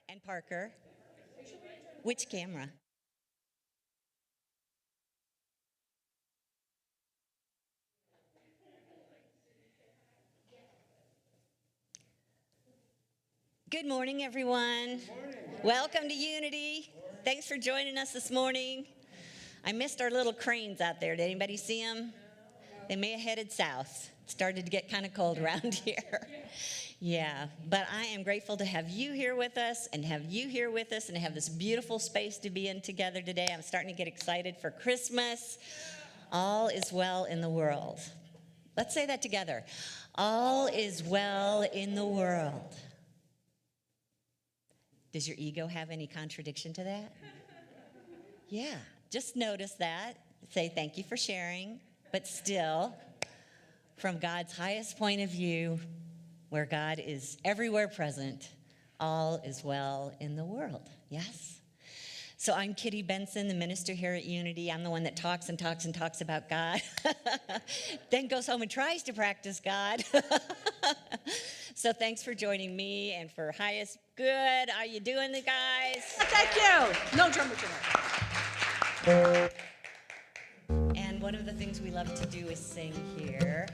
And Parker. Which camera? Good morning, everyone. Good morning. Welcome to Unity. Thanks for joining us this morning. I missed our little cranes out there. Did anybody see them? They may have headed south. It started to get kind of cold around here. Yeah, but I am grateful to have you here with us and have you here with us and have this beautiful space to be in together today. I'm starting to get excited for Christmas. All is well in the world. Let's say that together. All is well in the world. Does your ego have any contradiction to that? Yeah, just notice that. Say thank you for sharing, but still, from God's highest point of view, where God is everywhere present, all is well in the world. Yes? So I'm Kitty Benson, the minister here at Unity. I'm the one that talks and talks and talks about God, then goes home and tries to practice God. So thanks for joining me and for highest good. How you doing, the guys? Thank you. No drummer today. And one of the things we love to do is sing here.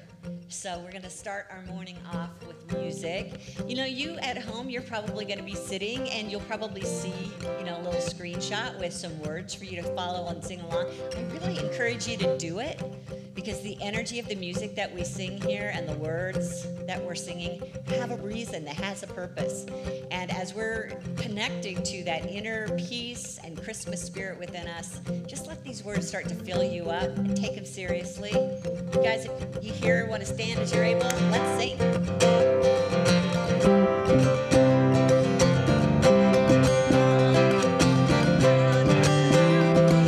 So we're going to start our morning off with music. You know, you at home, you're probably going to be sitting and you'll probably see, a little screenshot with some words for you to follow and sing along. I really encourage you to do it because the energy of the music that we sing here and the words that we're singing have a reason, that has a purpose. And as we're connecting to that inner peace and Christmas spirit within us, just let these words start to fill you up and take them seriously. You guys, if you here want to stand as you're able, let's sing.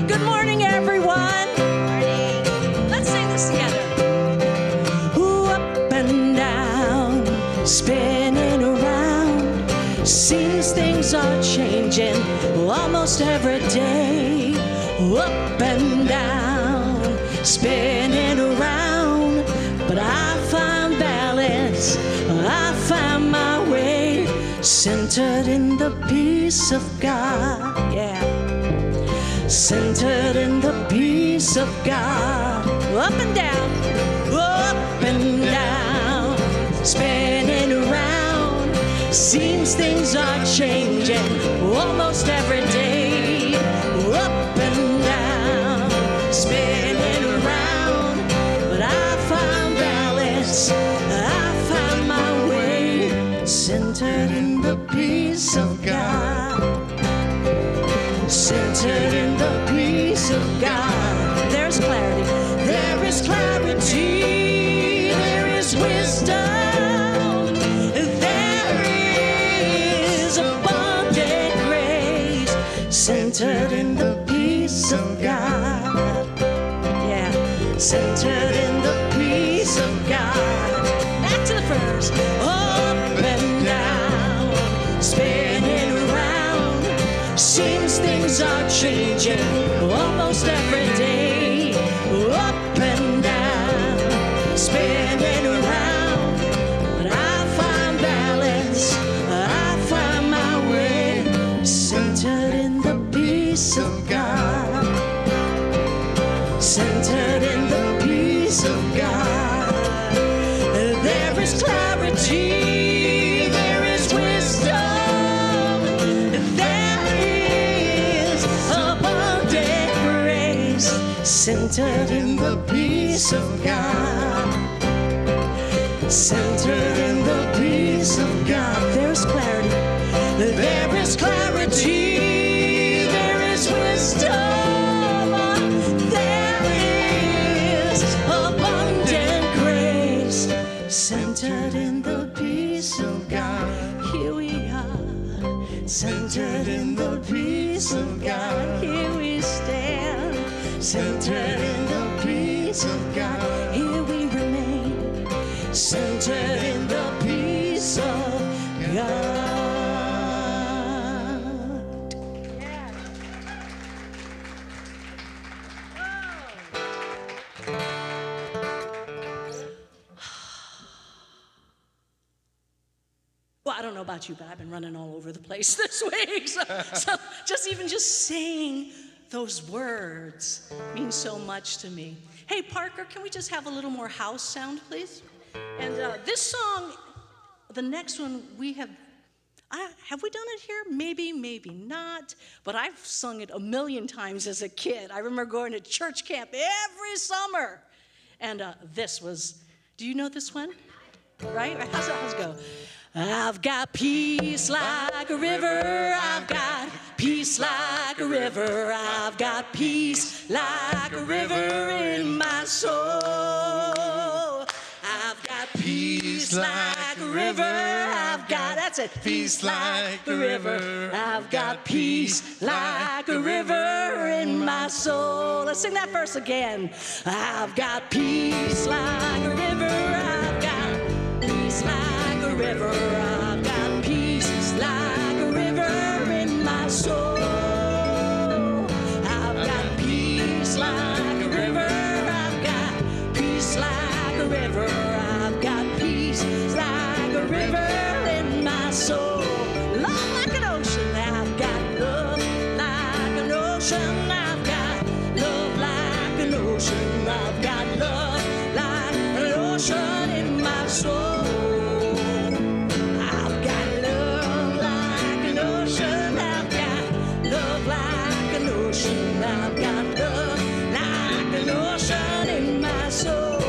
Good morning, everyone. Morning. Let's sing this together. Ooh, up and down, spinning around. Seems things are changing almost every day. Up and down, spinning around. But I find balance, I find my way, centered in the peace of God, yeah. Centered in the peace of God. Up and down, spinning around. Seems things are changing almost every day. Up and down, spinning around. But I find balance, I find my way, centered in the peace of God. Centered in the peace of God. There's clarity. There is clarity. There is wisdom. There is abundant grace. Centered in the peace of God. Yeah. Centered in the peace of God. Back to the first. Up and down, spinning around. Seems things are changing almost every day. Up and down, spinning around. But I find balance, I find my way, centered in the peace of God. Centered in the peace of God. There is clarity, there is wisdom. Centered in the peace of God. Centered in the peace of God. There's clarity. There is clarity. There is wisdom. There is abundant grace. Centered in the peace of God. Here we are. Centered in the peace of God. Here we stand. Centered in the peace of God, here we remain. Centered in the peace of God. Yeah. Well, I don't know about you, but I've been running all over the place this week. So just saying those words means so much to me. Hey, Parker, can we just have a little more house sound, please? And this song, the next one, have we done it here? Maybe, maybe not. But I've sung it a million times as a kid. I remember going to church camp every summer. And this was, do you know this one? Right? How's it go? I've got peace like a river. I've got peace like a river. I've got peace like a river in my soul. I've got peace like a river. I've got, that's it, peace like a river. I've got peace like a river in my soul. Let's sing that verse again. I've got peace like a river. I've got peace like a river. I've got peace like a river in my soul. I've got peace like a river. I've got peace like a river. I've got peace like a river in my soul. Love like an ocean. I've got love like an ocean. I've got love like an ocean. I've got love like an ocean in my soul. I've got love like an ocean in my soul.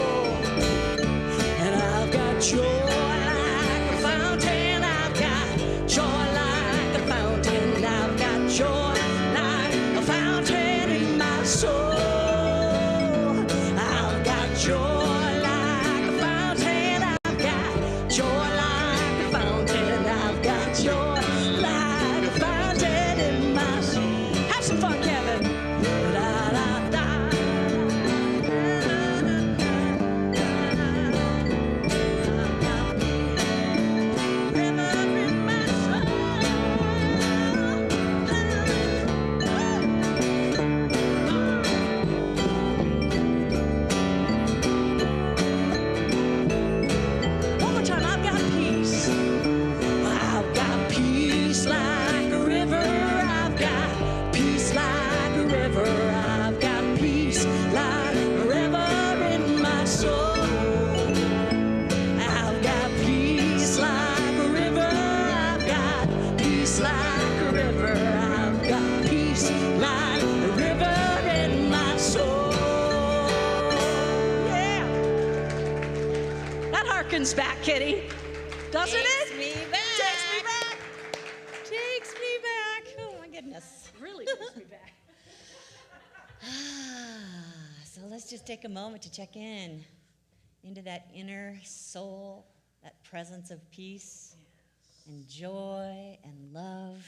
And I've got joy like a fountain. I've got joy like a fountain. I've got joy like a fountain in my soul. I've got joy like a fountain. I've got joy like a fountain. I've got joy like a fountain in my soul. Have some fun, Kevin. Back, Kitty. Doesn't it? Takes me back. Takes me back. Takes me back. Oh, my goodness. Really takes me back. So let's just take a moment to check in into that inner soul, that presence of peace and joy and love.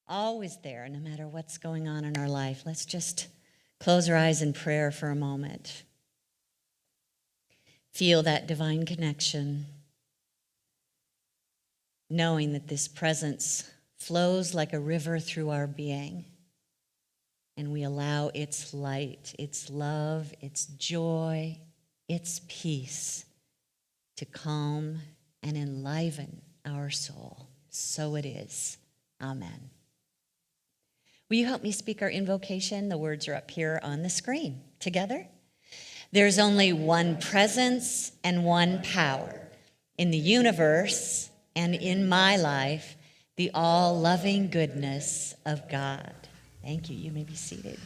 Always there, no matter what's going on in our life. Let's just close our eyes in prayer for a moment. Feel that divine connection, knowing that this presence flows like a river through our being, and we allow its light, its love, its joy, its peace to calm and enliven our soul. So it is. Amen. Will you help me speak our invocation? The words are up here on the screen. Together? There's only one presence and one power in the universe and in my life, the all-loving goodness of God. Thank you. You may be seated.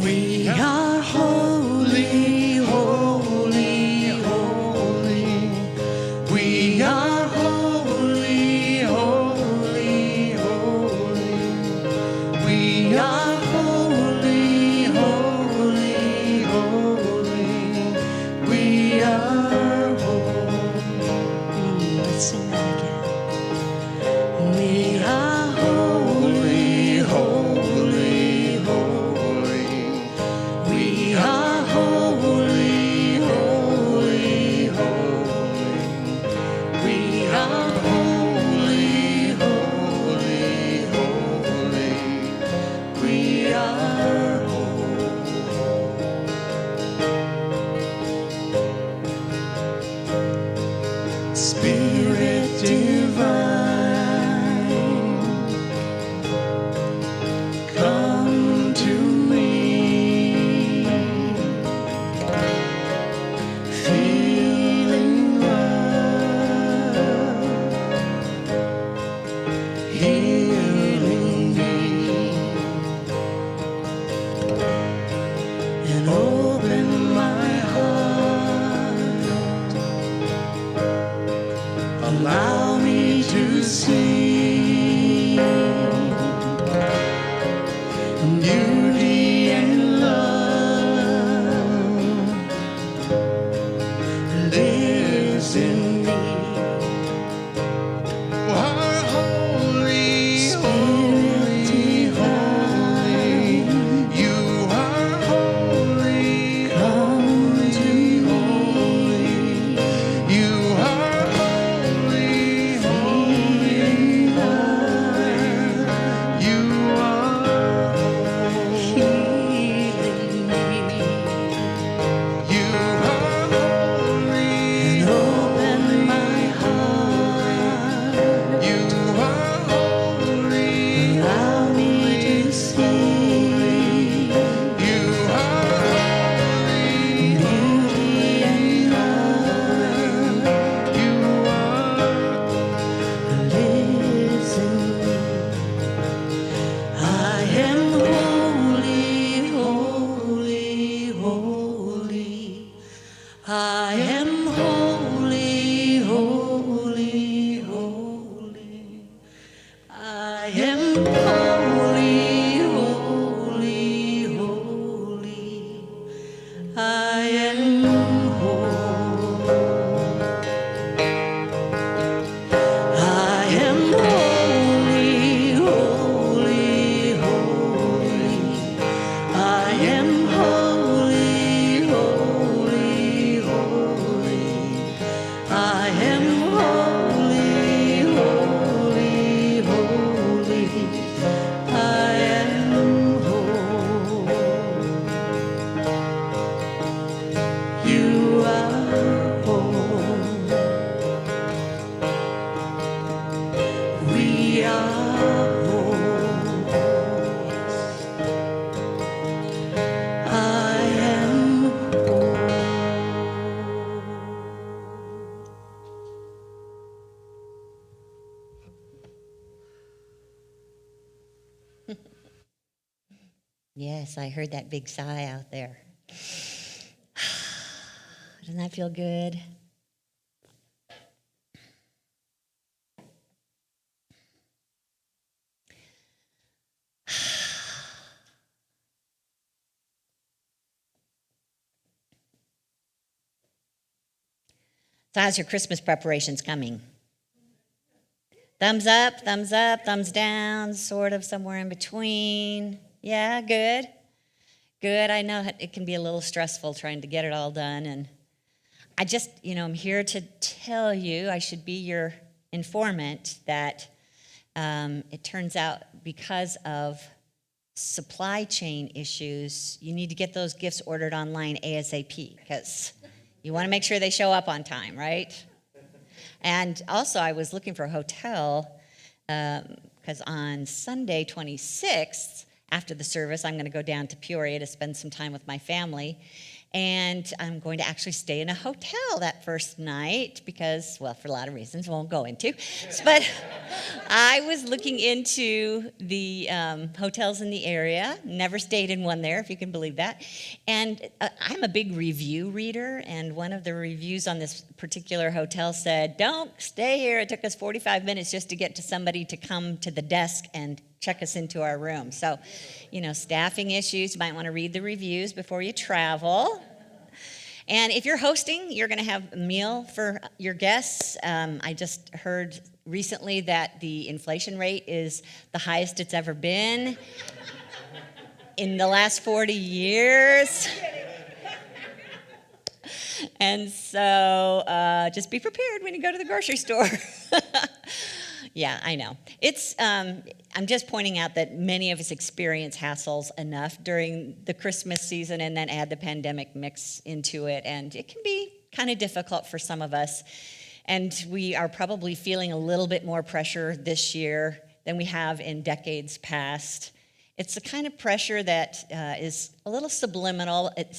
We are holy, holy, holy. We are holy, holy, holy. We are holy, holy, holy. We are holy. Let's sing that again. We are holy. beauty and love lives in me. Our holy, Spirit divine, you are holy, come to me. you are holy, Healing love, you are healing me. you are holy, And open my heart, you are holy, allow me to see you are holy, beauty and love you are lives in me. I am holy, holy, holy. I am holy, holy, holy. I am holy, holy, holy. I am holy. I am holy, holy, holy. I am holy, holy, holy. I am holy, holy, holy. I am holy. You are holy. We are holy. I am holy. Yes, I heard that big sigh out there. Doesn't that feel good? So how's your Christmas preparations coming? Thumbs up, thumbs down, sort of somewhere in between. Yeah, good. Good. I know it can be a little stressful trying to get it all done. And I just, I'm here to tell you, I should be your informant, that it turns out because of supply chain issues, you need to get those gifts ordered online ASAP, because you want to make sure they show up on time, right? And also, I was looking for a hotel because on Sunday, 26th, after the service, I'm going to go down to Peoria to spend some time with my family. And I'm going to actually stay in a hotel that first night because, well, for a lot of reasons I won't go into. But I was looking into the hotels in the area. Never stayed in one there, if you can believe that. And I'm a big review reader, and one of the reviews on this particular hotel said, "Don't stay here. It took us 45 minutes just to get to somebody to come to the desk and check us into our room." So, staffing issues, you might want to read the reviews before you travel. And if you're hosting, you're going to have a meal for your guests. I just heard recently that the inflation rate is the highest it's ever been in the last 40 years. And so just be prepared when you go to the grocery store. Yeah, I know. I'm just pointing out that many of us experience hassles enough during the Christmas season, and then add the pandemic mix into it, and it can be kind of difficult for some of us. And we are probably feeling a little bit more pressure this year than we have in decades past. It's the kind of pressure that is a little subliminal. It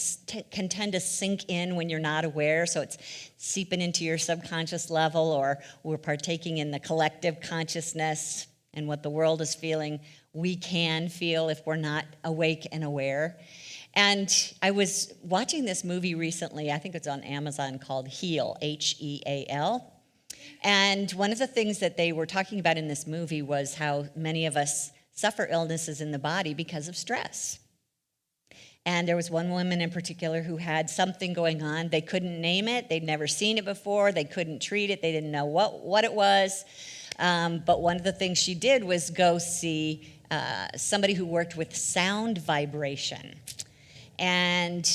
can tend to sink in when you're not aware, so it's seeping into your subconscious level, or we're partaking in the collective consciousness and what the world is feeling. We can feel if we're not awake and aware. And I was watching this movie recently, I think it's on Amazon, called Heal, Heal. And one of the things that they were talking about in this movie was how many of us suffer illnesses in the body because of stress. And there was one woman in particular who had something going on. They couldn't name it. They'd never seen it before. They couldn't treat it. They didn't know what it was. But one of the things she did was go see somebody who worked with sound vibration. And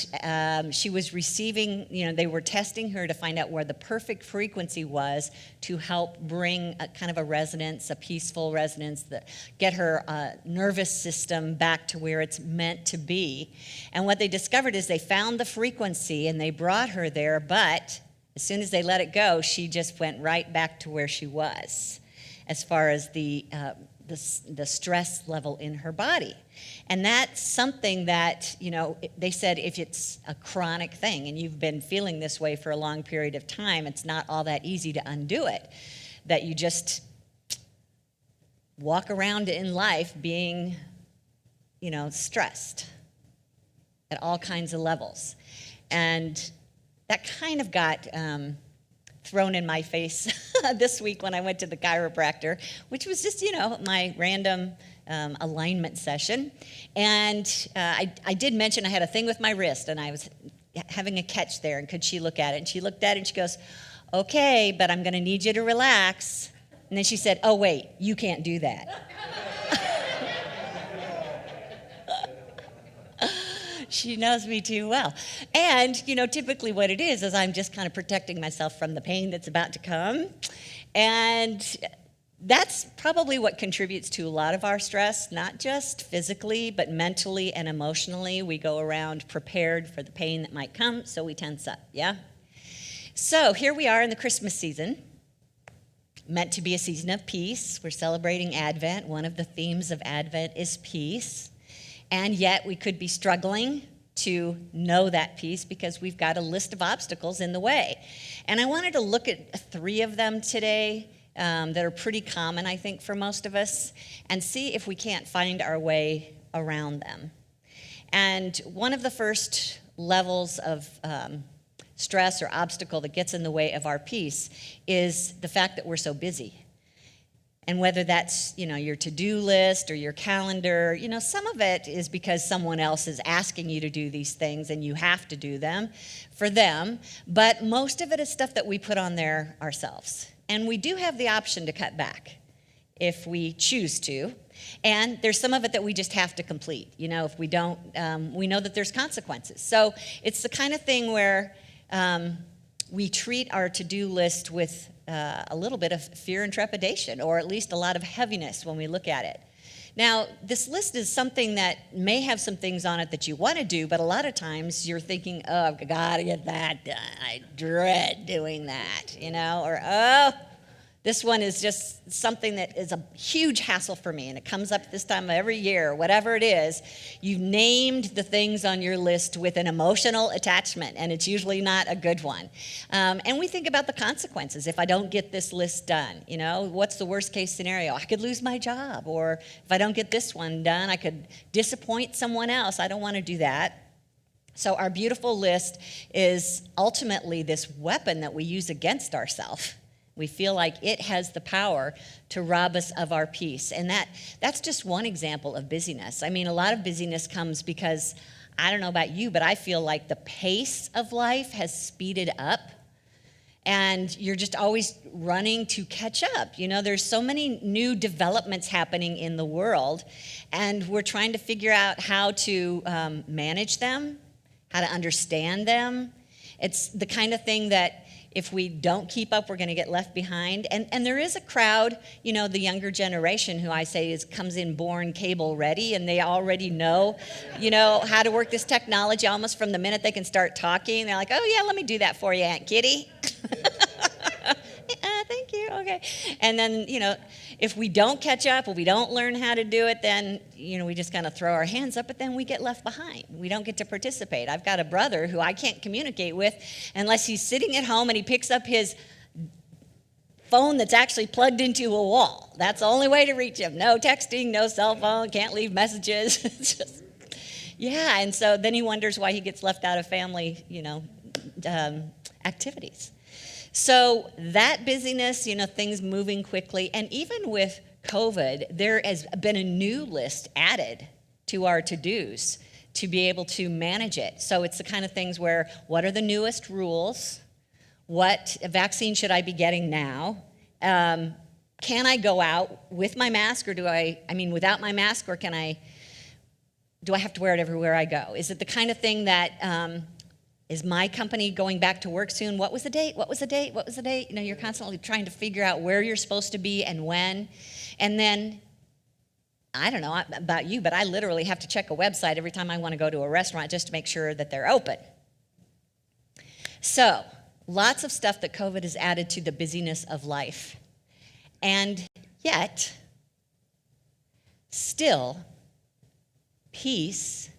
she was receiving, they were testing her to find out where the perfect frequency was to help bring a kind of a resonance, a peaceful resonance, that get her nervous system back to where it's meant to be. And what they discovered is they found the frequency and they brought her there, but as soon as they let it go, she just went right back to where she was as far as the stress level in her body. And that's something that, they said if it's a chronic thing and you've been feeling this way for a long period of time, it's not all that easy to undo it, that you just walk around in life being, stressed at all kinds of levels. And that kind of got thrown in my face this week when I went to the chiropractor, which was just, my random alignment session. And I did mention I had a thing with my wrist, and I was having a catch there, and could she look at it? And she looked at it, and she goes, okay, but I'm going to need you to relax. And then she said, oh, wait, you can't do that. She knows me too well. And, typically what it is I'm just kind of protecting myself from the pain that's about to come. And that's probably what contributes to a lot of our stress, not just physically, but mentally and emotionally. We go around prepared for the pain that might come, so we tense up, yeah? So here we are in the Christmas season, meant to be a season of peace. We're celebrating Advent. One of the themes of Advent is peace. And yet we could be struggling to know that peace because we've got a list of obstacles in the way. And I wanted to look at 3 of them today that are pretty common, I think, for most of us, and see if we can't find our way around them. And one of the first levels of stress or obstacle that gets in the way of our peace is the fact that we're so busy. And whether that's, your to-do list or your calendar, some of it is because someone else is asking you to do these things and you have to do them for them. But most of it is stuff that we put on there ourselves. And we do have the option to cut back if we choose to. And there's some of it that we just have to complete. If we don't, we know that there's consequences. So it's the kind of thing where we treat our to-do list with a little bit of fear and trepidation, or at least a lot of heaviness when we look at it. Now, this list is something that may have some things on it that you want to do, but a lot of times you're thinking, oh, I've got to get that done. I dread doing that, or, oh, this one is just something that is a huge hassle for me, and it comes up this time of every year, whatever it is. You've named the things on your list with an emotional attachment, and it's usually not a good one. And we think about the consequences. If I don't get this list done, what's the worst case scenario? I could lose my job, or if I don't get this one done, I could disappoint someone else. I don't want to do that. So our beautiful list is ultimately this weapon that we use against ourselves. We feel like it has the power to rob us of our peace. And that's just one example of busyness. I mean, a lot of busyness comes because, I don't know about you, but I feel like the pace of life has speeded up. And you're just always running to catch up. There's so many new developments happening in the world. And we're trying to figure out how to manage them, how to understand them. It's the kind of thing that if we don't keep up, we're going to get left behind. And there is a crowd, the younger generation who I say comes in born cable ready, and they already know, how to work this technology almost from the minute they can start talking. They're like, oh, yeah, let me do that for you, Aunt Kitty. Thank you, okay. And then, if we don't catch up or we don't learn how to do it, then, we just kind of throw our hands up, but then we get left behind. We don't get to participate. I've got a brother who I can't communicate with unless he's sitting at home and he picks up his phone that's actually plugged into a wall. That's the only way to reach him. No texting, no cell phone, can't leave messages. It's just, yeah, and so then he wonders why he gets left out of family, activities. So that busyness, things moving quickly, and even with COVID, there has been a new list added to our to-dos to be able to manage it. So it's the kind of things where, what are the newest rules? What vaccine should I be getting now? Can I go out with my mask, or without my mask, or do I have to wear it everywhere I go? Is it the kind of thing that, is my company going back to work soon? What was the date? What was the date? What was the date? You're constantly trying to figure out where you're supposed to be and when. And then, I don't know about you, but I literally have to check a website every time I want to go to a restaurant just to make sure that they're open. So, lots of stuff that COVID has added to the busyness of life. And yet, still, peace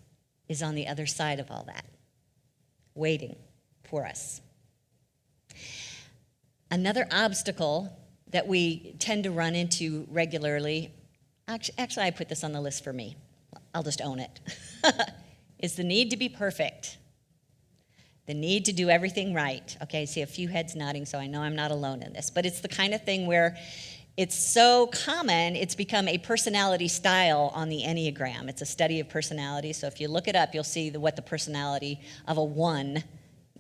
is on the other side of all that, waiting for us. Another obstacle that we tend to run into regularly, actually I put this on the list for me, I'll just own it, is the need to be perfect. The need to do everything right. Okay, I see a few heads nodding, so I know I'm not alone in this. But it's the kind of thing where it's so common, it's become a personality style on the Enneagram. It's a study of personality, so if you look it up, you'll see what the personality of a 1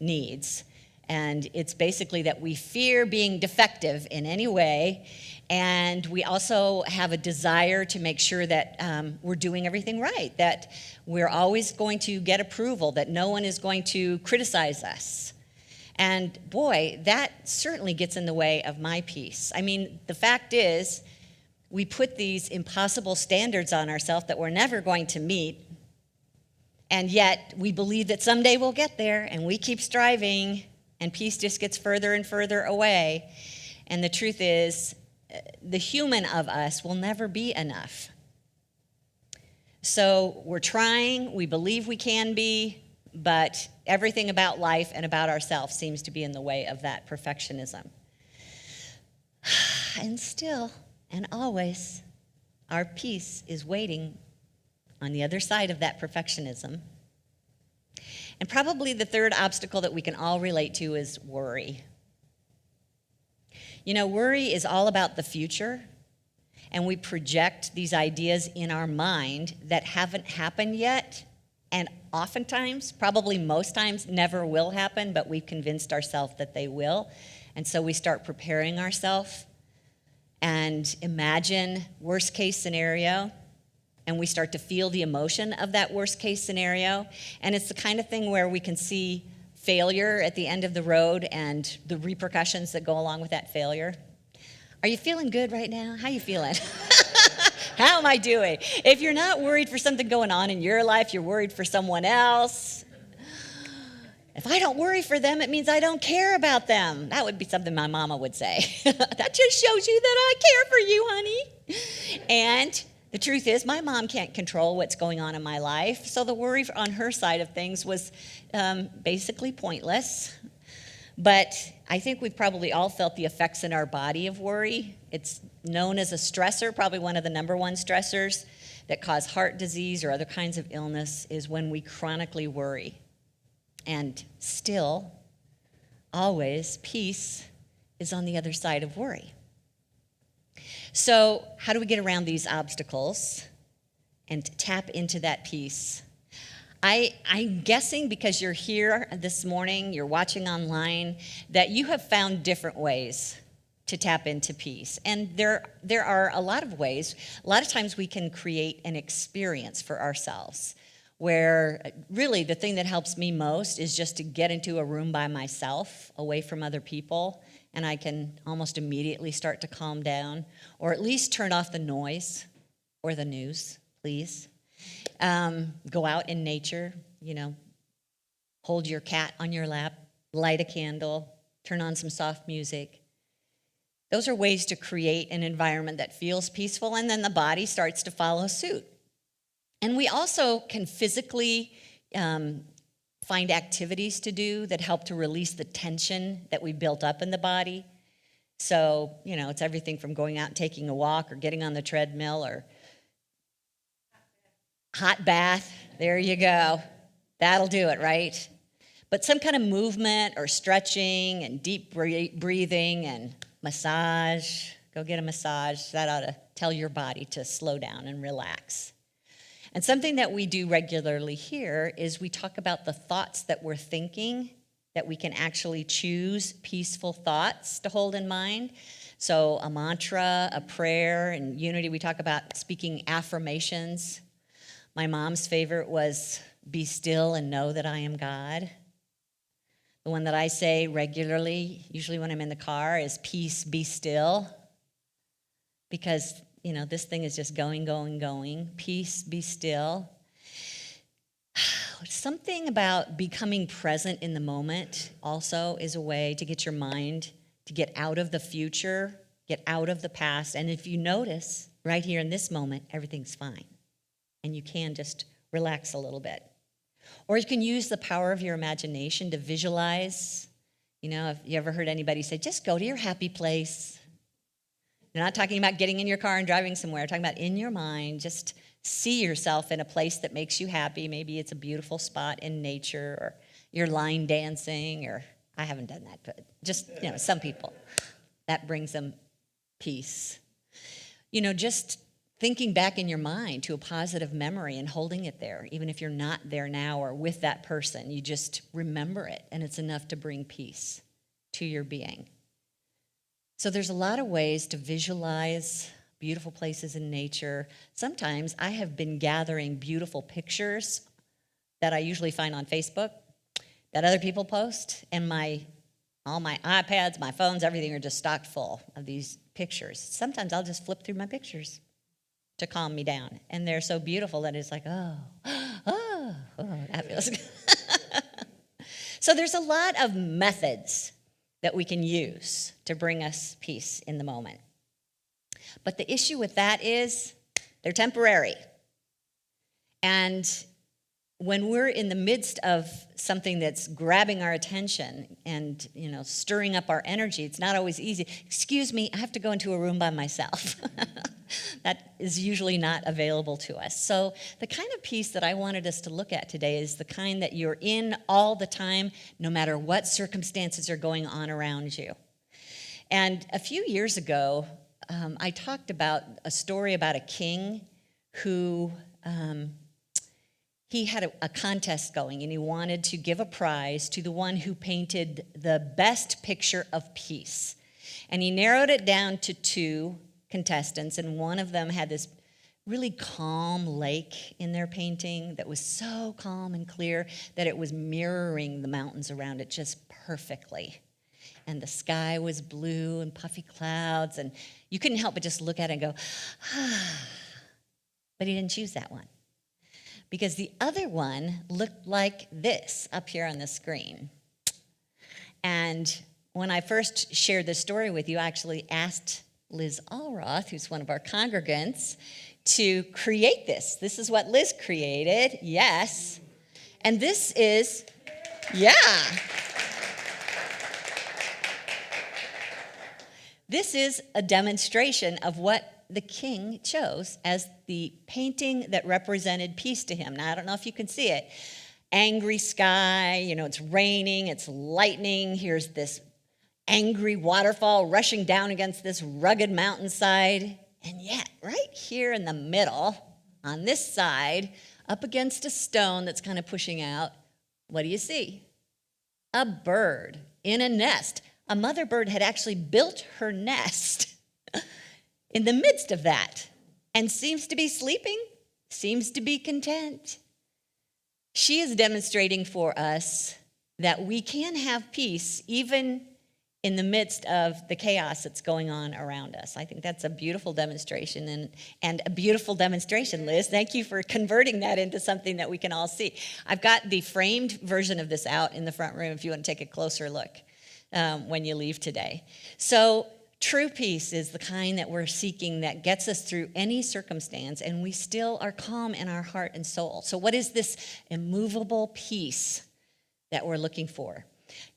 needs. And it's basically that we fear being defective in any way, and we also have a desire to make sure that we're doing everything right, that we're always going to get approval, that no one is going to criticize us. And boy, that certainly gets in the way of my peace. I mean, the fact is, we put these impossible standards on ourselves that we're never going to meet, and yet we believe that someday we'll get there, and we keep striving, and peace just gets further and further away. And the truth is, the human of us will never be enough. So we're trying, we believe we can be, but everything about life and about ourselves seems to be in the way of that perfectionism. And still, and always, our peace is waiting on the other side of that perfectionism. And probably the third obstacle that we can all relate to is worry. Worry is all about the future, and we project these ideas in our mind that haven't happened yet, and oftentimes, probably most times, never will happen, but we've convinced ourselves that they will. And so we start preparing ourselves and imagine worst case scenario, and we start to feel the emotion of that worst case scenario. And it's the kind of thing where we can see failure at the end of the road and the repercussions that go along with that failure. Are you feeling good right now? How you feeling? How am I doing? If you're not worried for something going on in your life, you're worried for someone else. If I don't worry for them, it means I don't care about them. That would be something my mama would say. That just shows you that I care for you, honey. And the truth is, my mom can't control what's going on in my life, so the worry on her side of things was basically pointless. But I think we've probably all felt the effects in our body of worry. It's known as a stressor, probably one of the number one stressors that cause heart disease or other kinds of illness is when we chronically worry. And still, always, peace is on the other side of worry. So how do we get around these obstacles and tap into that peace? I'm guessing because you're here this morning, you're watching online, that you have found different ways to tap into peace. And there are a lot of ways. A lot of times we can create an experience for ourselves where really the thing that helps me most is just to get into a room by myself, away from other people, and I can almost immediately start to calm down, or at least turn off the noise or the news, please. Go out in nature, hold your cat on your lap, light a candle, turn on some soft music. Those are ways to create an environment that feels peaceful, and then the body starts to follow suit. And we also can physically find activities to do that help to release the tension that we built up in the body. So, it's everything from going out and taking a walk or getting on the treadmill or hot bath. There you go. That'll do it, right? But some kind of movement or stretching and deep breathing and massage. Go get a massage. That ought to tell your body to slow down and relax. And something that we do regularly here is we talk about the thoughts that we're thinking, that we can actually choose peaceful thoughts to hold in mind. So a mantra, a prayer, and Unity, we talk about speaking affirmations. My mom's favorite was, "Be still and know that I am God." The one that I say regularly, usually when I'm in the car, is, "Peace, be still." Because, this thing is just going, going, going. Peace, be still. Something about becoming present in the moment also is a way to get your mind to get out of the future, get out of the past. And if you notice, right here in this moment, everything's fine. And you can just relax a little bit. Or you can use the power of your imagination to visualize. If you ever heard anybody say, just go to your happy place. They're not talking about getting in your car and driving somewhere. They're talking about in your mind, just see yourself in a place that makes you happy. Maybe it's a beautiful spot in nature, or you're line dancing, or I haven't done that, but just, some people, that brings them peace. Just thinking back in your mind to a positive memory and holding it there, even if you're not there now or with that person, you just remember it, and it's enough to bring peace to your being. So there's a lot of ways to visualize beautiful places in nature. Sometimes I have been gathering beautiful pictures that I usually find on Facebook that other people post, and all my iPads, my phones, everything are just stocked full of these pictures. Sometimes I'll just flip through my pictures to calm me down, and they're so beautiful that it's like, oh, that feels good. So there's a lot of methods that we can use to bring us peace in the moment. But the issue with that is they're temporary. And when we're in the midst of something that's grabbing our attention and, stirring up our energy, it's not always easy. Excuse me, I have to go into a room by myself. That is usually not available to us. So the kind of peace that I wanted us to look at today is the kind that you're in all the time, no matter what circumstances are going on around you. And a few years ago, I talked about a story about a king who he had a contest going, and he wanted to give a prize to the one who painted the best picture of peace. And he narrowed it down to 2 contestants, and one of them had this really calm lake in their painting that was so calm and clear that it was mirroring the mountains around it just perfectly. And the sky was blue and puffy clouds, and you couldn't help but just look at it and go, But he didn't choose that one, because the other one looked like this up here on the screen. And when I first shared this story with you, I actually asked Liz Allroth, who's one of our congregants, to create this. This is what Liz created, yes. And this is, this is a demonstration of what the king chose as the painting that represented peace to him. Now, I don't know if you can see it. Angry sky, it's raining, it's lightning. Here's this angry waterfall rushing down against this rugged mountainside. And yet, right here in the middle, on this side, up against a stone that's kind of pushing out, what do you see? A bird in a nest. A mother bird had actually built her nest in the midst of that and seems to be sleeping, seems to be content. She is demonstrating for us that we can have peace even in the midst of the chaos that's going on around us. I think that's a beautiful demonstration, and a beautiful demonstration, Liz. Thank you for converting that into something that we can all see. I've got the framed version of this out in the front room if you want to take a closer look when you leave today. So true peace is the kind that we're seeking that gets us through any circumstance, and we still are calm in our heart and soul. So what is this immovable peace that we're looking for?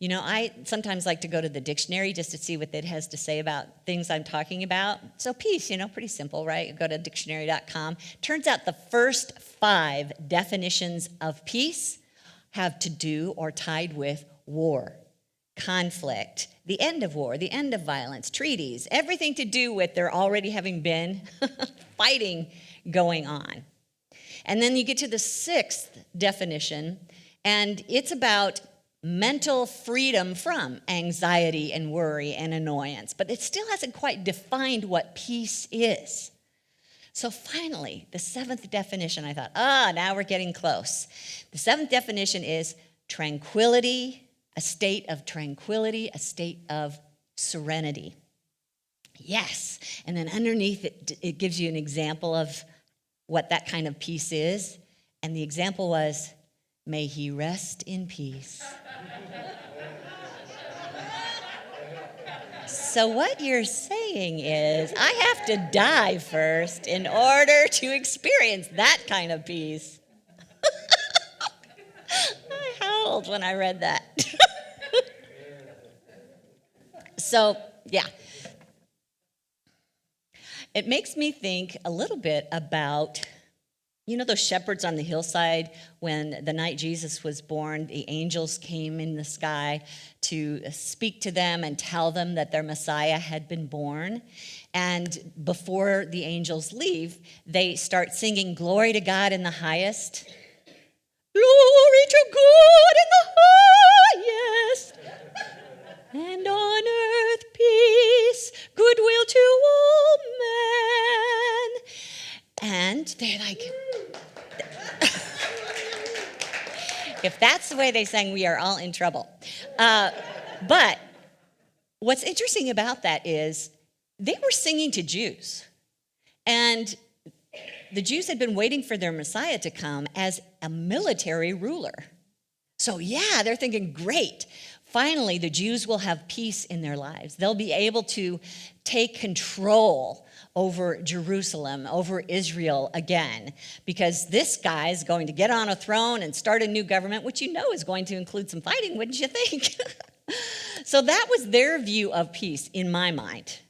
I sometimes like to go to the dictionary just to see what it has to say about things I'm talking about. So peace, pretty simple, right? You go to dictionary.com. Turns out the first 5 definitions of peace have to do or tied with war. conflict, the end of war, the end of violence, treaties, everything to do with there already having been fighting going on. And then you get to the sixth definition, and it's about mental freedom from anxiety and worry and annoyance. But it still hasn't quite defined what peace is. So finally, the seventh definition, I thought, now we're getting close. The seventh definition is tranquility, a state of tranquility, a state of serenity. Yes. And then underneath it gives you an example of what that kind of peace is. And the example was, may he rest in peace. So what you're saying is, I have to die first in order to experience that kind of peace. I howled when I read that. So, yeah. It makes me think a little bit about, you know, those shepherds on the hillside when the night Jesus was born, the angels came in the sky to speak to them and tell them that their Messiah had been born. And before the angels leave, they start singing, "Glory to God in the highest." Glory to God in the highest. And on earth peace, goodwill to all men. And they're like, if that's the way they sang, we are all in trouble. But what's interesting about that is they were singing to Jews. And the Jews had been waiting for their Messiah to come as a military ruler. So yeah, they're thinking, great. Finally, the Jews will have peace in their lives. They'll be able to take control over Jerusalem, over Israel again, because this guy is going to get on a throne and start a new government, which you know is going to include some fighting, wouldn't you think? So that was their view of peace in my mind.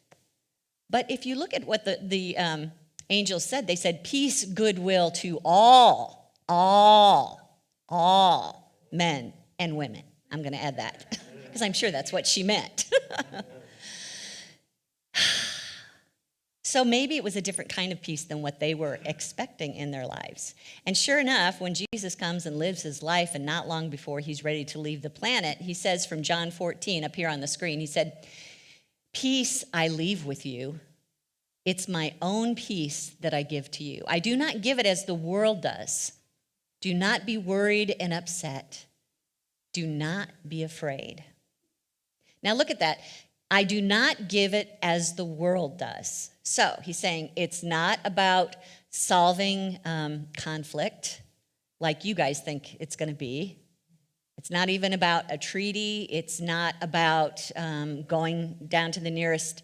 But if you look at what the angels said, they said, peace, goodwill to all men and women. I'm going to add that because I'm sure that's what she meant. So maybe it was a different kind of peace than what they were expecting in their lives. And sure enough, when Jesus comes and lives his life, and not long before he's ready to leave the planet, he says from John 14 up here on the screen, he said, "Peace I leave with you. It's my own peace that I give to you. I do not give it as the world does. Do not be worried and upset. Do not be afraid." Now look at that. I do not give it as the world does. So he's saying it's not about solving conflict like you guys think it's going to be. It's not even about a treaty. It's not about going down to the nearest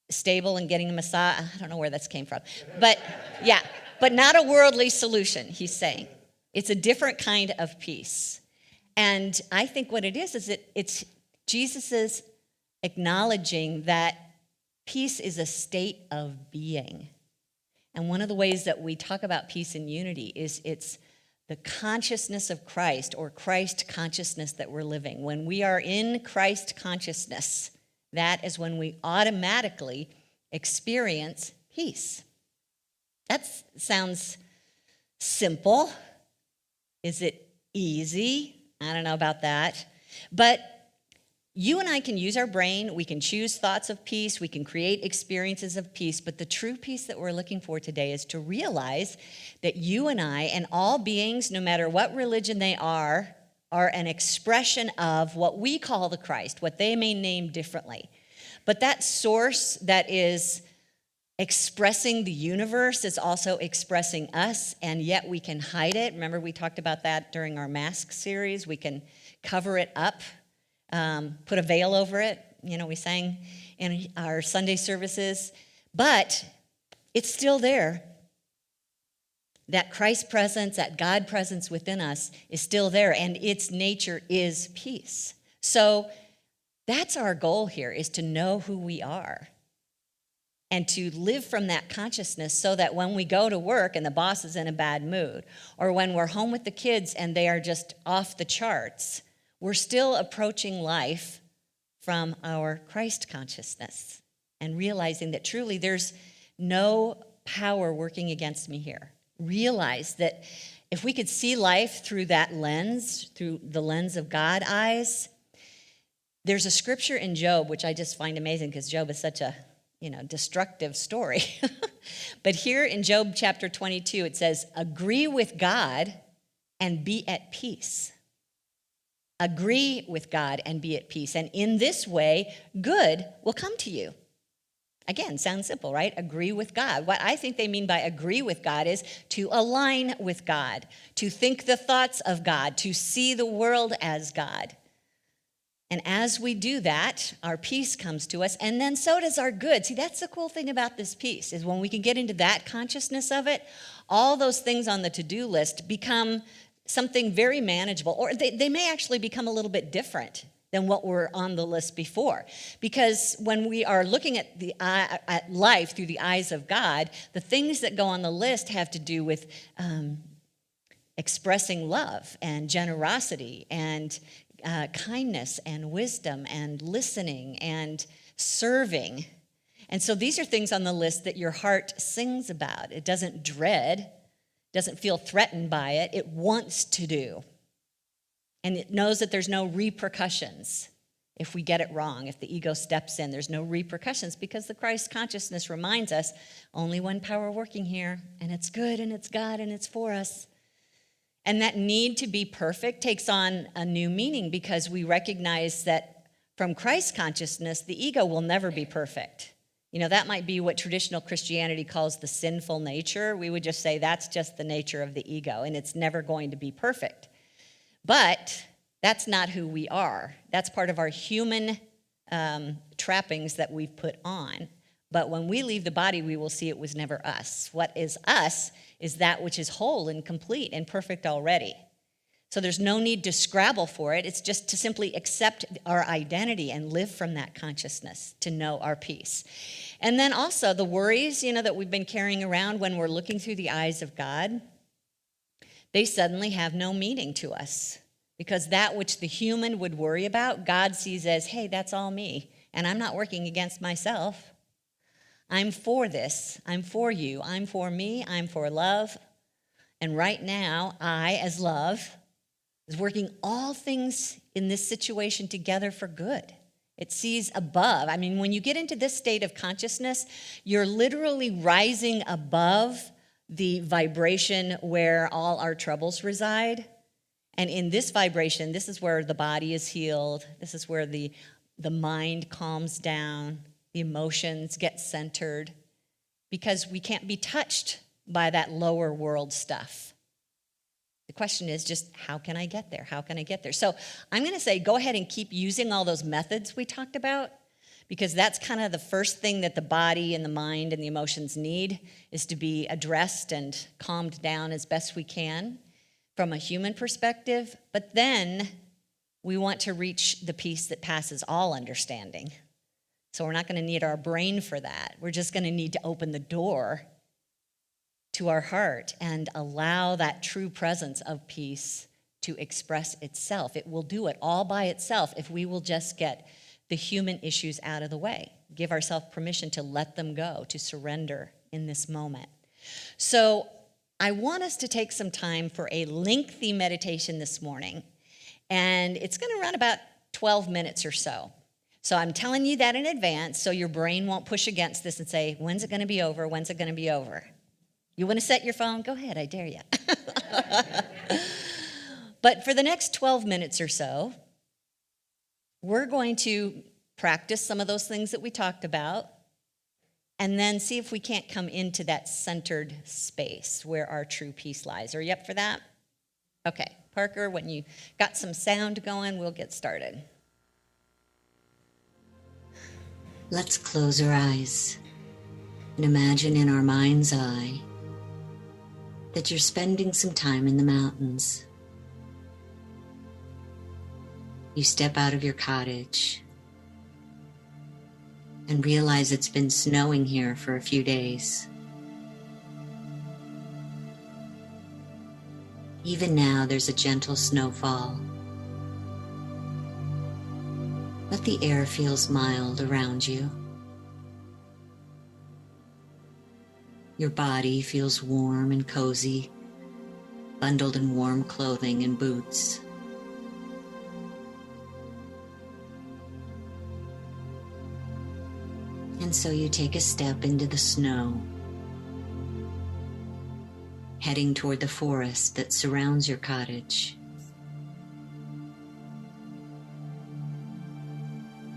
stable and getting a massage. I don't know where this came from. But yeah, but not a worldly solution, he's saying. It's a different kind of peace. And I think what it is it's Jesus's acknowledging that peace is a state of being. And one of the ways that we talk about peace and unity is it's the consciousness of Christ, or Christ consciousness that we're living. When we are in Christ consciousness, that is when we automatically experience peace. That sounds simple. Is it easy? I don't know about that. But you and I can use our brain. We can choose thoughts of peace. We can create experiences of peace. But the true peace that we're looking for today is to realize that you and I and all beings, no matter what religion they are an expression of what we call the Christ, what they may name differently. But that source that is expressing the universe is also expressing us, and yet we can hide it. Remember, we talked about that during our mask series. We can cover it up. Put a veil over it. You know, we sang in our Sunday services, but it's still there. That Christ presence, that God presence within us is still there, and its nature is peace. So that's our goal here, is to know who we are and to live from that consciousness, so that when we go to work and the boss is in a bad mood, or when we're home with the kids and they are just off the charts, we're still approaching life from our Christ consciousness and realizing that truly there's no power working against me here. Realize that if we could see life through that lens, through the lens of God eyes, there's a scripture in Job, which I just find amazing because Job is such a, destructive story. But here in Job chapter 22, it says, agree with God and be at peace. Agree with God and be at peace. And in this way, good will come to you. Again, sounds simple, right? Agree with God. What I think they mean by agree with God is to align with God, to think the thoughts of God, to see the world as God. And as we do that, our peace comes to us, and then so does our good. See, that's the cool thing about this peace, is when we can get into that consciousness of it, all those things on the to-do list become something very manageable, or they may actually become a little bit different than what were on the list before. Because when we are looking at life through the eyes of God, the things that go on the list have to do with expressing love and generosity and kindness and wisdom and listening and serving. And so these are things on the list that your heart sings about. It doesn't dread, doesn't feel threatened by it. It wants to do. And it knows that there's no repercussions if we get it wrong. If the ego steps in, there's no repercussions because the Christ consciousness reminds us only one power working here, and it's good and it's God and it's for us. And that need to be perfect takes on a new meaning because we recognize that from Christ consciousness, the ego will never be perfect. That might be what traditional Christianity calls the sinful nature. We would just say that's just the nature of the ego, and it's never going to be perfect. But that's not who we are. That's part of our human trappings that we've put on. But when we leave the body, we will see it was never us. What is us is that which is whole and complete and perfect already. So there's no need to scrabble for it. It's just to simply accept our identity and live from that consciousness to know our peace. And then also the worries, that we've been carrying around when we're looking through the eyes of God, they suddenly have no meaning to us. Because that which the human would worry about, God sees as, hey, that's all me. And I'm not working against myself. I'm for this. I'm for you. I'm for me. I'm for love. And right now, I, as love, is working all things in this situation together for good. It sees above. When you get into this state of consciousness, you're literally rising above the vibration where all our troubles reside. And in this vibration, this is where the body is healed. This is where the mind calms down. The emotions get centered because we can't be touched by that lower world stuff. The question is just, how can I get there? How can I get there? So I'm going to say, go ahead and keep using all those methods we talked about, because that's kind of the first thing that the body and the mind and the emotions need, is to be addressed and calmed down as best we can from a human perspective. But then we want to reach the peace that passes all understanding. So we're not going to need our brain for that. We're just going to need to open the door to our heart and allow that true presence of peace to express itself. It will do it all by itself if we will just get the human issues out of the way. Give ourselves permission to let them go, to surrender in this moment. So I want us to take some time for a lengthy meditation this morning. And it's going to run about 12 minutes or so. So I'm telling you that in advance so your brain won't push against this and say, when's it going to be over? When's it going to be over? You want to set your phone? Go ahead, I dare you. But for the next 12 minutes or so, we're going to practice some of those things that we talked about and then see if we can't come into that centered space where our true peace lies. Are you up for that? Okay, Parker, when you got some sound going, we'll get started. Let's close our eyes and imagine in our mind's eye that you're spending some time in the mountains. You step out of your cottage and realize it's been snowing here for a few days. Even now, there's a gentle snowfall. but the air feels mild around you. Your body feels warm and cozy, bundled in warm clothing and boots. And so you take a step into the snow, heading toward the forest that surrounds your cottage.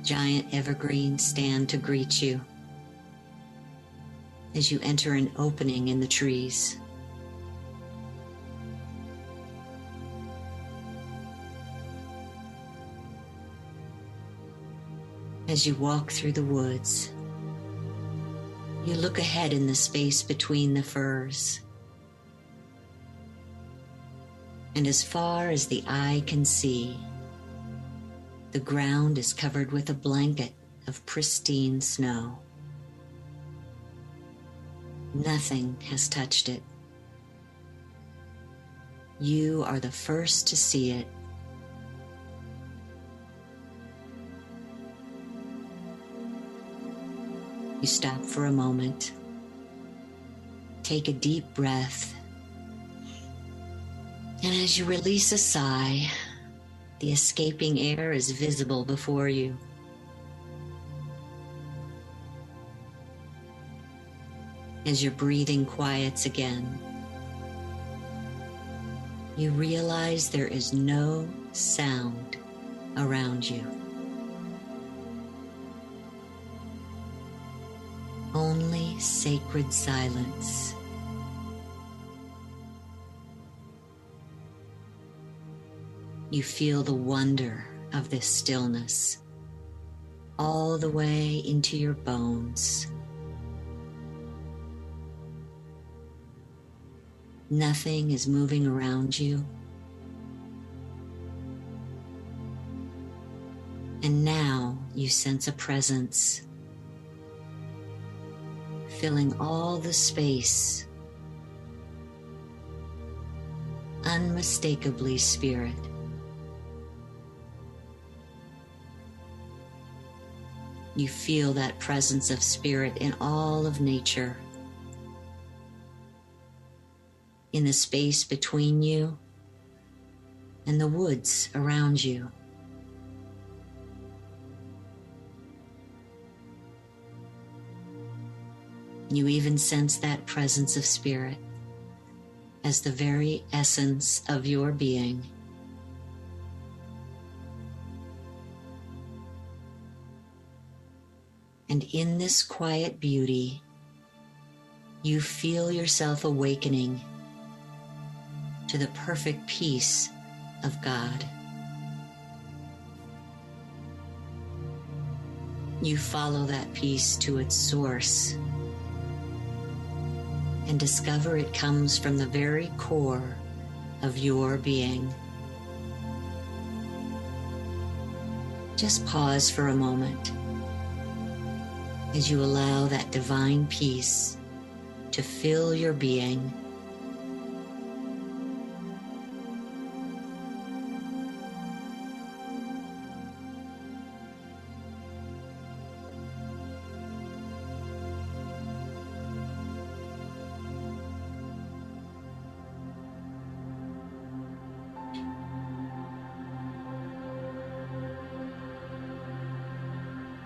Giant evergreens stand to greet you as you enter an opening in the trees. As you walk through the woods, you look ahead in the space between the firs. And as far as the eye can see, the ground is covered with a blanket of pristine snow. Nothing has touched it. You are the first to see it. You stop for a moment, take a deep breath, and as you release a sigh, the escaping air is visible before you. As your breathing quiets again, you realize there is no sound around you. Only sacred silence. You feel the wonder of this stillness all the way into your bones. Nothing is moving around you. And now you sense a presence filling all the space, unmistakably spirit. You feel that presence of spirit in all of nature, in the space between you and the woods around you. You even sense that presence of spirit as the very essence of your being. And in this quiet beauty, you feel yourself awakening to the perfect peace of God. You follow that peace to its source and discover it comes from the very core of your being. Just pause for a moment as you allow that divine peace to fill your being.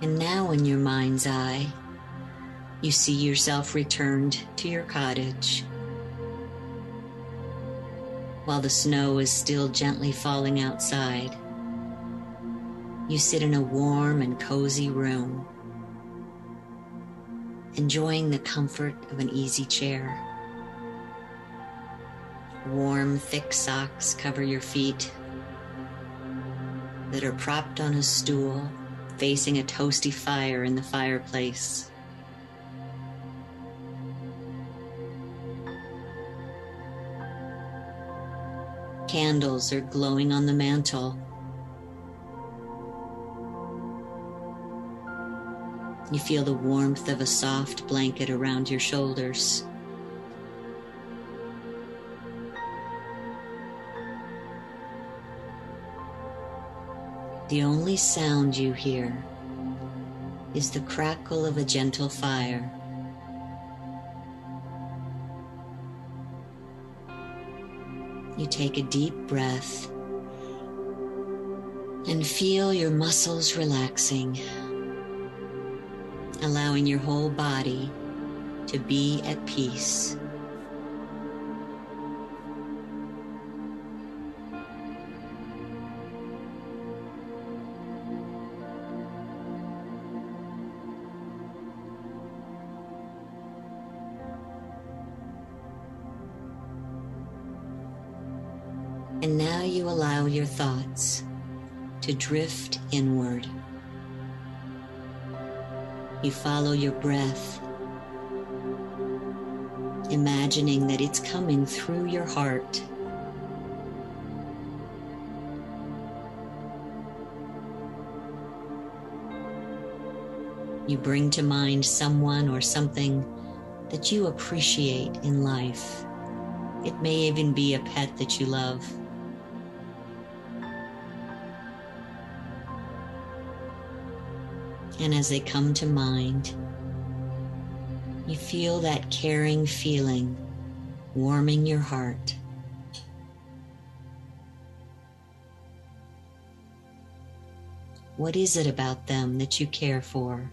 And now in your mind's eye, you see yourself returned to your cottage. While the snow is still gently falling outside, you sit in a warm and cozy room, enjoying the comfort of an easy chair. Warm, thick socks cover your feet that are propped on a stool facing a toasty fire in the fireplace. Candles are glowing on the mantle. You feel the warmth of a soft blanket around your shoulders. The only sound you hear is the crackle of a gentle fire. You take a deep breath and feel your muscles relaxing, allowing your whole body to be at peace. And now you allow your thoughts to drift inward. You follow your breath, imagining that it's coming through your heart. You bring to mind someone or something that you appreciate in life. It may even be a pet that you love. And as they come to mind, you feel that caring feeling warming your heart. What is it about them that you care for?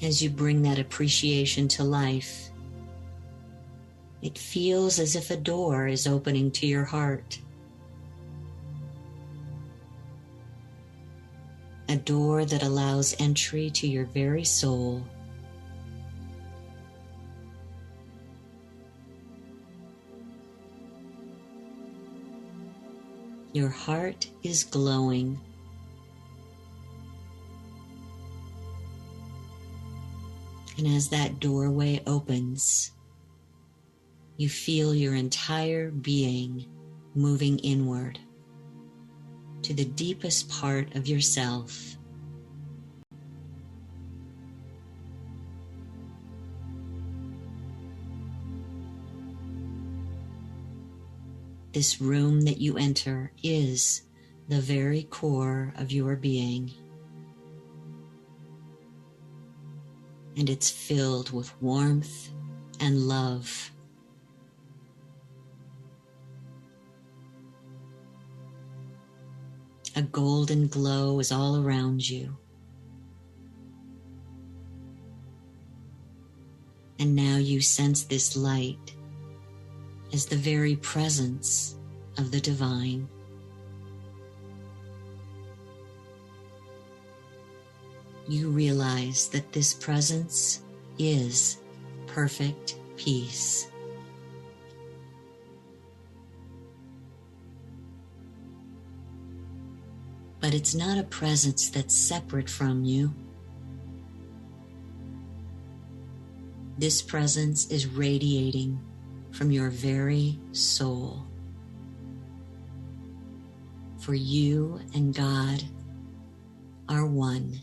As you bring that appreciation to life, it feels as if a door is opening to your heart. A door that allows entry to your very soul. Your heart is glowing. And as that doorway opens, you feel your entire being moving inward to the deepest part of yourself. This room that you enter is the very core of your being. And it's filled with warmth and love. A golden glow is all around you. And now you sense this light as the very presence of the divine. You realize that this presence is perfect peace. But it's not a presence that's separate from you. This presence is radiating from your very soul. For you and God are one.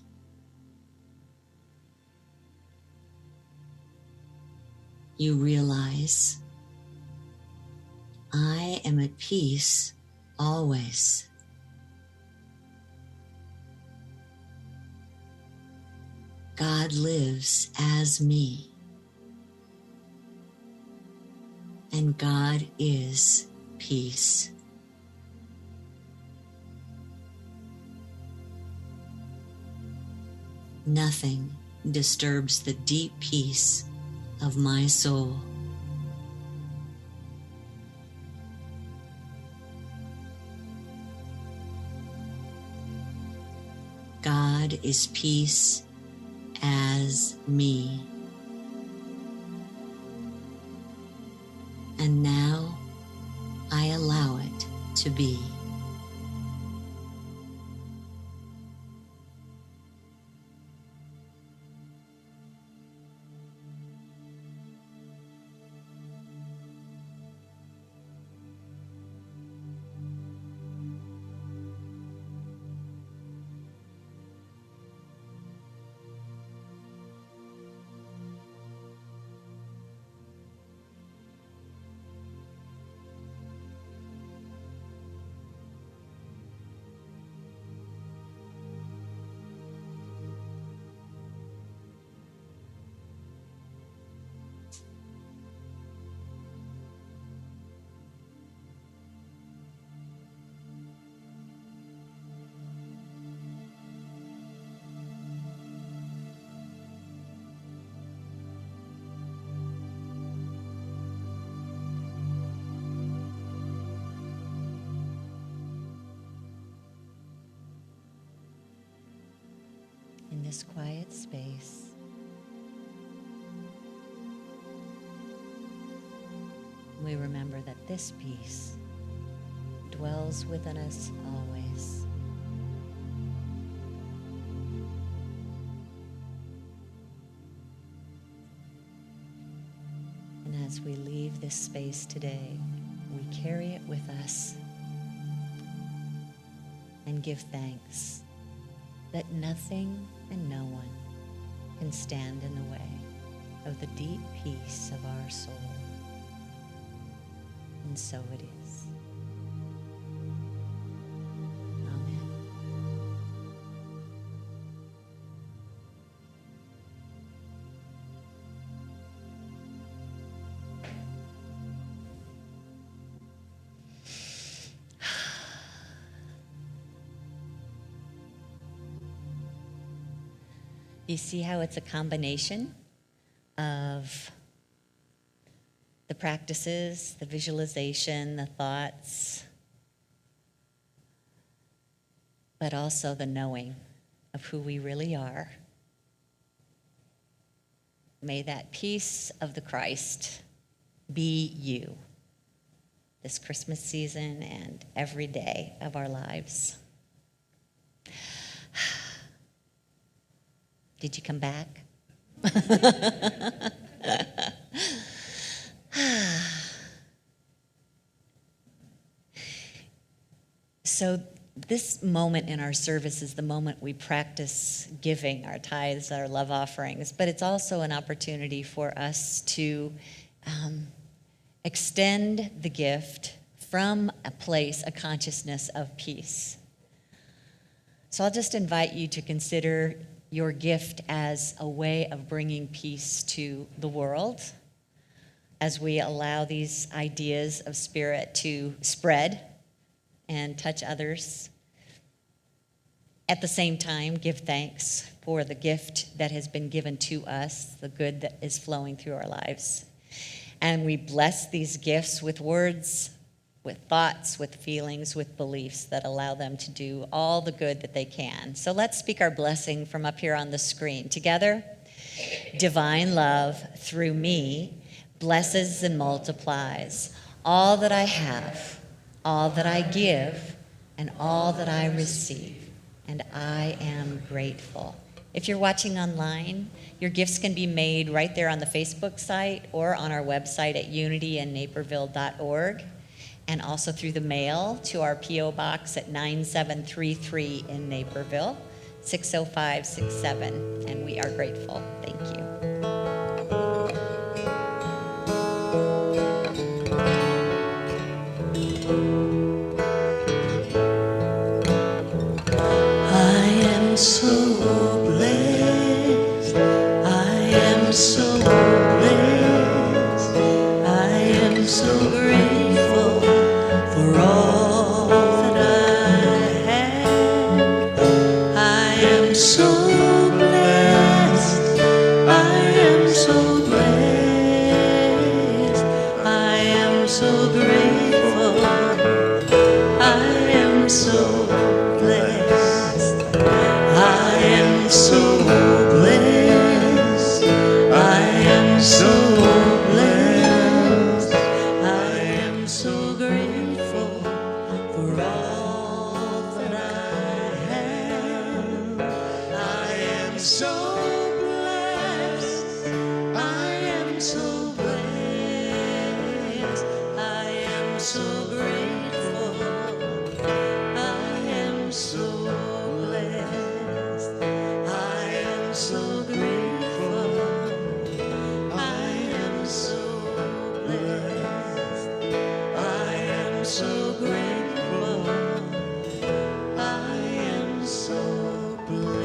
You realize, I am at peace always. God lives as me. And God is peace. Nothing disturbs the deep peace of my soul. God is peace as me. And now I allow it to be. this quiet space. We remember that this peace dwells within us always. And as we leave this space today, we carry it with us and give thanks that nothing and no one can stand in the way of the deep peace of our soul. And so it is. Amen. You see how it's a combination of the practices, the visualization, the thoughts, but also the knowing of who we really are. May that peace of the Christ be you this Christmas season and every day of our lives. Did you come back? So this moment in our service is the moment we practice giving our tithes, our love offerings, but it's also an opportunity for us to extend the gift from a place, a consciousness of peace. So I'll just invite you to consider your gift as a way of bringing peace to the world as we allow these ideas of spirit to spread and touch others. At the same time, give thanks for the gift that has been given to us, the good that is flowing through our lives. And we bless these gifts with words, with thoughts, with feelings, with beliefs that allow them to do all the good that they can. So let's speak our blessing from up here on the screen. Together, divine love through me blesses and multiplies all that I have, all that I give, and all that I receive, and I am grateful. If you're watching online, your gifts can be made right there on the Facebook site or on our website at unityandnaperville.org, and also through the mail to our P.O. Box at 9733 in Naperville, 60567, and we are grateful. Thank you. I am so blessed. I am so blessed. I am so grateful for all that I have. I am so blessed. I am so blessed. I am so grateful. I am so blessed. I am so blessed. I am so blessed. I am so grateful for all that I have. I am so blessed. I am so blessed. I am so grateful. I am so blessed. I am so grateful. I am so blessed. I am so grateful. I am so blessed.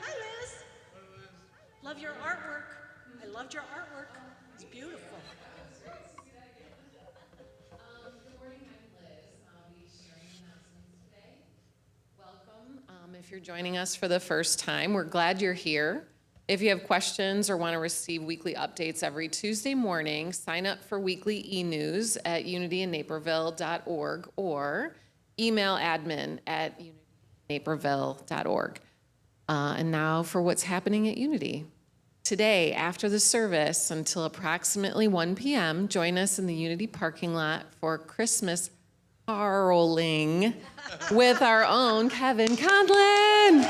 Hi, Liz. Love your artwork. I loved your artwork. It's beautiful. Good morning, I'm Liz. I'll be sharing announcements today. Welcome. If you're joining us for the first time, we're glad you're here. If you have questions or want to receive weekly updates every Tuesday morning, sign up for weekly e-news at unityinnaperville.org or email admin@unityinnaperville.org. And now for what's happening at Unity. Today, after the service, until approximately 1 p.m., join us in the Unity parking lot for Christmas caroling with our own Kevin Conlon.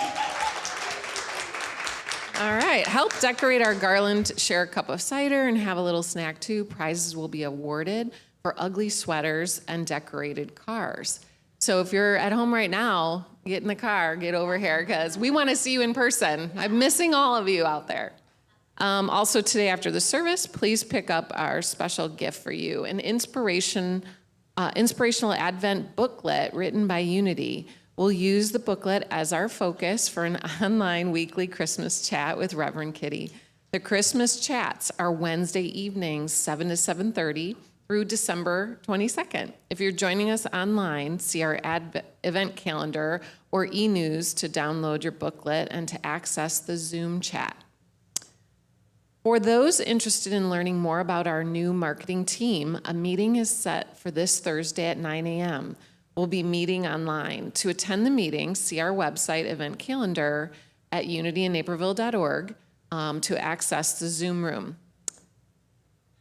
All right, help decorate our garland, share a cup of cider, and have a little snack too. Prizes will be awarded for ugly sweaters and decorated cars. So if you're at home right now, get in the car, get over here, because we want to see you in person. I'm missing all of you out there. Also today after the service, please pick up our special gift for you, an inspirational Advent booklet written by Unity. We'll use the booklet as our focus for an online weekly Christmas chat with Reverend Kitty. The Christmas chats are Wednesday evenings, 7 to 7:30 through December 22nd. If you're joining us online, see our event calendar or e-news to download your booklet and to access the Zoom chat. For those interested in learning more about our new marketing team, a meeting is set for this Thursday at 9 a.m. We'll be meeting online. To attend the meeting, see our website event calendar at unityinnaperville.org to access the Zoom room.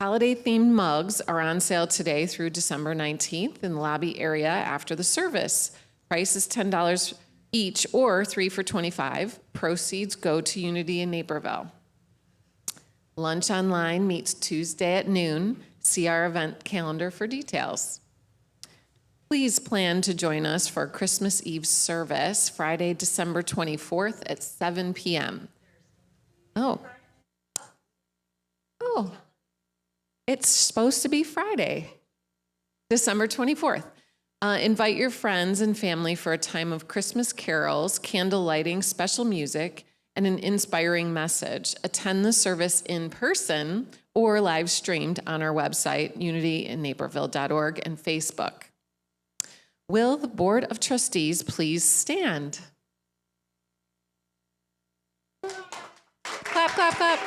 Holiday-themed mugs are on sale today through December 19th in the lobby area after the service. Price is $10 each or 3 for $25. Proceeds go to Unity in Naperville. Lunch online meets Tuesday at noon. See our event calendar for details. Please plan to join us for Christmas Eve service, Friday, December 24th at 7 p.m. Oh, it's supposed to be Friday, December 24th. Invite your friends and family for a time of Christmas carols, candle lighting, special music, and an inspiring message. Attend the service in person or live streamed on our website, unityinnaperville.org, and Facebook. Will the Board of Trustees please stand? Clap, clap, clap.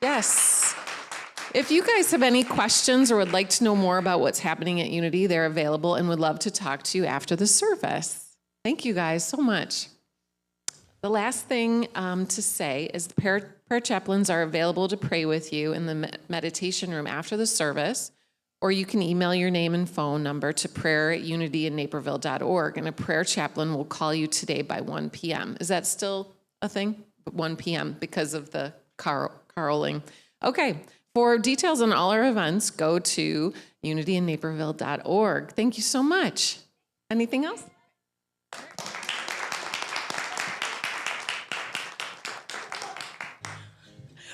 Yes. If you guys have any questions or would like to know more about what's happening at Unity, they're available and would love to talk to you after the service. Thank you guys so much. The last thing to say is the prayer chaplains are available to pray with you in the meditation room after the service, or you can email your name and phone number to prayer@unityinnaperville.org, and a prayer chaplain will call you today by 1 p.m. Is that still a thing? 1 p.m. because of the caroling. Okay, for details on all our events, go to unityinnaperville.org. Thank you so much. Anything else?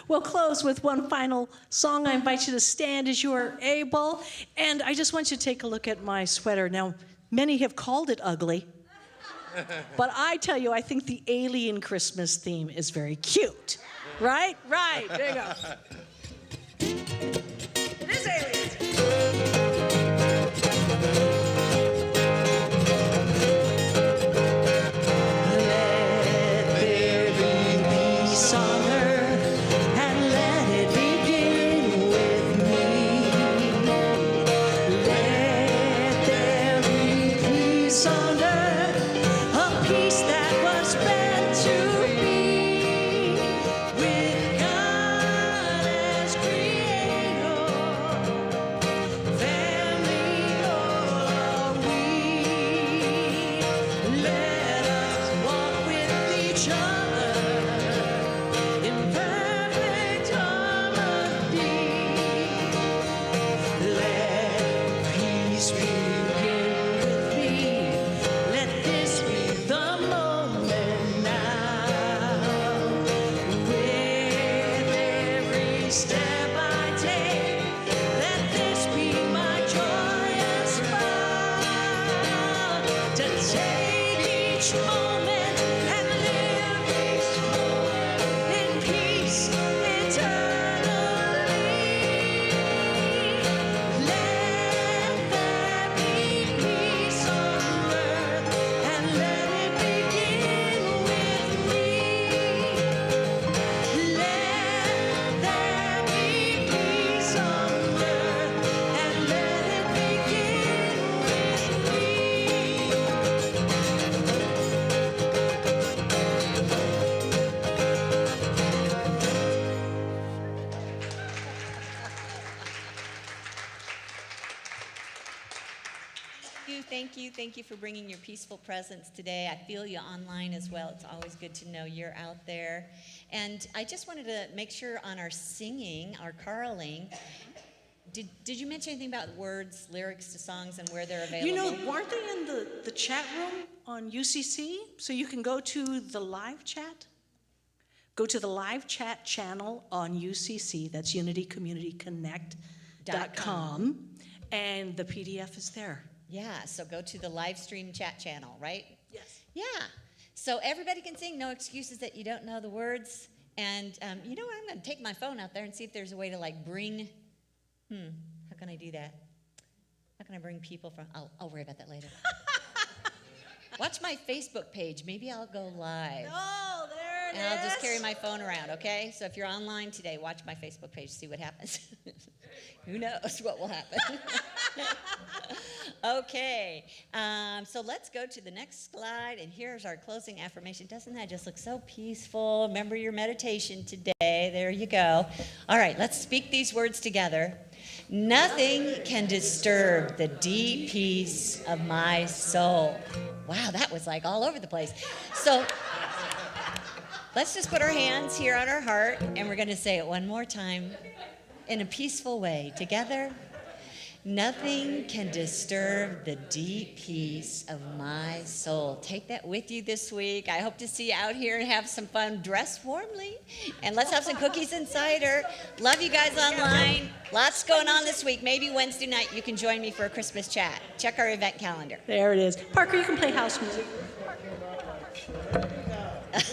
We'll close with one final song. I invite you to stand as you are able. And I just want you to take a look at my sweater. Now, many have called it ugly. But I tell you, I think the alien Christmas theme is very cute. Right? Right. There you go. It is aliens. Take each moment and live thank you for bringing your peaceful presence today. I feel you online as well. It's always good to know you're out there. And I just wanted to make sure on our singing, our caroling, did you mention anything about words, lyrics to songs and where they're available? You know, weren't they in the chat room on UCC? So you can go to the live chat. Go to the live chat channel on UCC. That's unitycommunityconnect.com. And the PDF is there. Yeah, so go to the live stream chat channel, right? Yes. Yeah. So everybody can sing, no excuses that you don't know the words. And you know what? I'm going to take my phone out there and see if there's a way to like bring, how can I do that? How can I bring people from, I'll worry about that later. Watch my Facebook page. Maybe I'll go live. Oh, there it is. And I'll just carry my phone around, okay? So if you're online today, watch my Facebook page, see what happens. Who knows what will happen? Okay, so let's go to the next slide, and here's our closing affirmation. Doesn't that just look so peaceful? Remember your meditation today. There you go. All right, let's speak these words together. Nothing can disturb the deep peace of my soul. Wow, that was like all over the place. So let's just put our hands here on our heart, and we're going to say it one more time in a peaceful way. Together. Nothing can disturb the deep peace of my soul. Take that with you this week. I hope to see you out here and have some fun. Dress warmly. And let's have some cookies and cider. Love you guys online. Lots going on this week. Maybe Wednesday night you can join me for a Christmas chat. Check our event calendar. There it is. Parker, you can play house music.